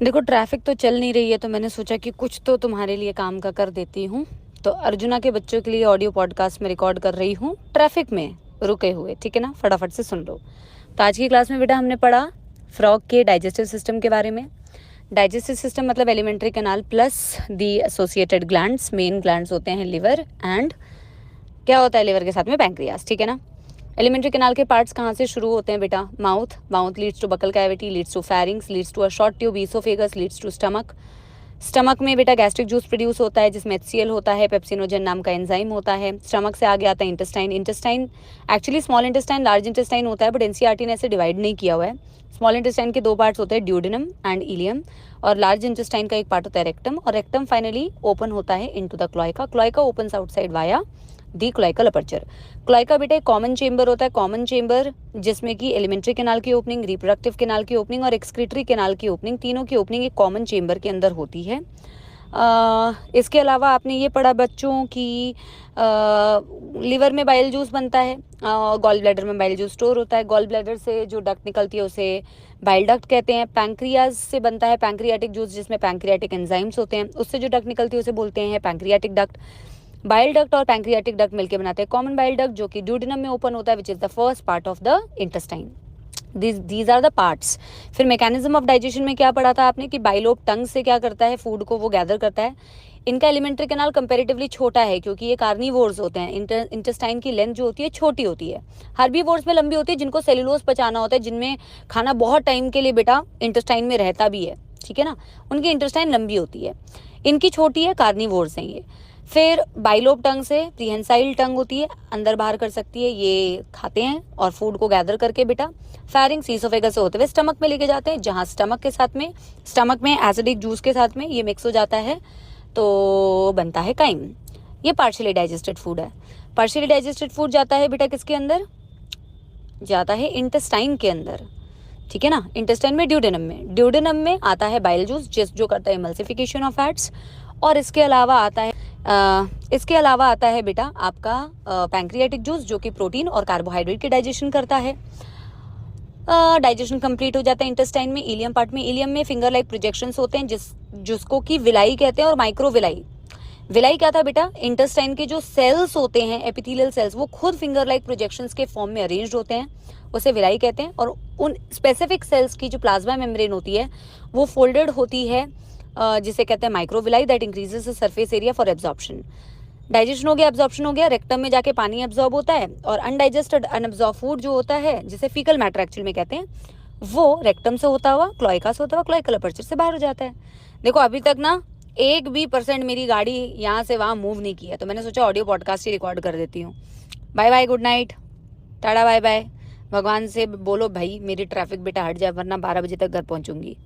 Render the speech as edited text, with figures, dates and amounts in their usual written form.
देखो ट्रैफिक तो चल नहीं रही है, तो मैंने सोचा कि कुछ तो तुम्हारे लिए काम का कर देती हूँ। तो अर्जुना के बच्चों के लिए ऑडियो पॉडकास्ट में रिकॉर्ड कर रही हूँ ट्रैफिक में रुके हुए। ठीक है ना, फटाफट से सुन लो। तो आज की क्लास में बेटा हमने पढ़ा फ्रॉग के डाइजेस्टिव सिस्टम के बारे में। डाइजेस्टिव सिस्टम मतलब एलिमेंट्री कैनाल प्लस दी एसोसिएटेड ग्लैंड्स। मेन ग्लैंड्स होते हैं लिवर एंड क्या होता है लिवर के साथ में पैंक्रियास। ठीक है ना। एलिमेंट्री कैनाल के पार्ट्स कहाँ से शुरू होते हैं बेटा? Mouth. Mouth leads to buccal cavity, leads to pharynx, leads to a short tube oesophagus, leads to stomach. Stomach में बेटा गैस्ट्रिक जूस प्रोड्यूस होता है जिसमें HCl होता है, पेप्सिनोजन नाम का एंजाइम होता है। स्टमक से आगे आता है intestine. Intestine actually small intestine large intestine होता है, बट एनसीईआरटी ने ऐसे डिवाइड नहीं किया हुआ है। स्मॉल इंटेस्टाइन के दो पार्ट्स होते हैं, ड्यूडेनम एंड इलियम, और लार्ज इंटेस्टाइन का एक पार्ट होता है रेक्टम, और रेक्टम फाइनली ओपन होता है into the cloaca. Cloaca opens outside via the cloacal aperture. Cloaca बेटा एक कॉमन चेंबर होता है, कॉमन चेंबर जिसमें कि एलिमेंट्री कैनाल की ओपनिंग, रिप्रोडक्टिव कैनाल की ओपनिंग और एक्सक्रीटरी कैनाल की ओपनिंग, तीनों की ओपनिंग एक कॉमन चेंबर के अंदर होती है। इसके अलावा आपने ये पढ़ा बच्चों की लिवर में बाइल जूस बनता है, गॉल ब्लैडर में बाइल जूस स्टोर होता है। गॉल ब्लैडर से जो डक्ट निकलती है उसे बाइल डक्ट कहते हैं। पैंक्रियाज से बनता है पैंक्रियाटिक जूस जिसमें पैंक्रियाटिक एंजाइम्स होते हैं, उससे जो डक्ट निकलती है उसे बोलते हैं पैंक्रियाटिक डक्ट। बाइल डक्ट और पैंक्रियाटिक डक्ट मिलकर बनाते हैं कॉमन बाइल डक्ट जो कि ड्यूडेनम में ओपन होता है, which is the first part of the intestine. These are the parts. फिर मैकेनिज्म ऑफ डाइजेशन में क्या पढ़ा था आपने कि बाइलोब टंग से क्या करता है, फूड को वो गैदर करता है। इनका एलिमेंट्री कैनाल कंपैरेटिवली छोटा है क्योंकि ये कार्निवोर्स होते हैं। इंटेस्टाइन की लेंथ जो होती है छोटी होती है, हर्बीवोर्स में लंबी होती है जिनको सेलुलोज पचाना होता है, जिनमें खाना बहुत टाइम के लिए बेटा इंटेस्टाइन में रहता भी है। ठीक है ना, उनकी इंटेस्टाइन लंबी होती है, इनकी छोटी है, कार्निवोर्स हैं ये। फिर बाइलोब टंग से प्रीहेंसाइल टंग होती है, अंदर बाहर कर सकती है, ये खाते हैं और फूड को गैदर करके बेटा फैरिंग्स ईसोफेगस से होते हुए स्टमक में लेके जाते हैं, जहां स्टमक में एसिडिक जूस के साथ में ये मिक्स हो जाता है तो बनता है काइम। ये पार्शियली डाइजेस्टेड फूड है। पार्शियली डाइजेस्टेड फूड जाता है बेटा किसके अंदर? जाता है इंटेस्टाइन के अंदर। ठीक है ना, इंटेस्टाइन में ड्यूडेनम में आता है बाइल जूस जो करता है एमल्सिफिकेशन ऑफ फैट्स, और इसके अलावा आता है बेटा आपका पैंक्रियाटिक जूस जो कि प्रोटीन और कार्बोहाइड्रेट की डाइजेशन करता है। डाइजेशन कंप्लीट हो जाता है इंटेस्टाइन में। इलियम पार्ट में, इलियम में फिंगर लाइक प्रोजेक्शंस होते हैं जिसको कि विलाई कहते हैं, और माइक्रो विलाई। विलाई क्या था बेटा? इंटेस्टाइन के जो सेल्स होते हैं एपिथेलियल सेल्स, वो खुद फिंगर लाइक प्रोजेक्शंस के फॉर्म में अरेंज्ड होते हैं, उसे विलाई कहते हैं। और उन स्पेसिफिक सेल्स की जो प्लाज्मा मेम्ब्रेन होती है वो फोल्डेड होती है, जिसे कहते हैं microvilli, that increases the surface area for absorption. Digestion हो गया, एब्जॉर्प्शन हो गया, रेक्टम में जाके पानी एब्जॉर्ब होता है, और अनडाइजेस्टेड अनएब्जॉर्ब फूड जो होता है जिसे फीकल मैटर एक्चुअल में कहते हैं, वो रेक्टम से होता हुआ, क्लोइका से होता हुआ, क्लोइकल अपर्चर से बाहर हो जाता है। देखो अभी तक ना 1% मेरी गाड़ी यहाँ से वहाँ मूव नहीं की है, तो मैंने सोचा ऑडियो पॉडकास्ट ही रिकॉर्ड कर देती हूँ। Bye bye, good night, tata bye bye. भगवान से बोलो भाई मेरी ट्रैफिक बेटा हट जाए, वरना 12 बजे तक घर पहुँचूंगी।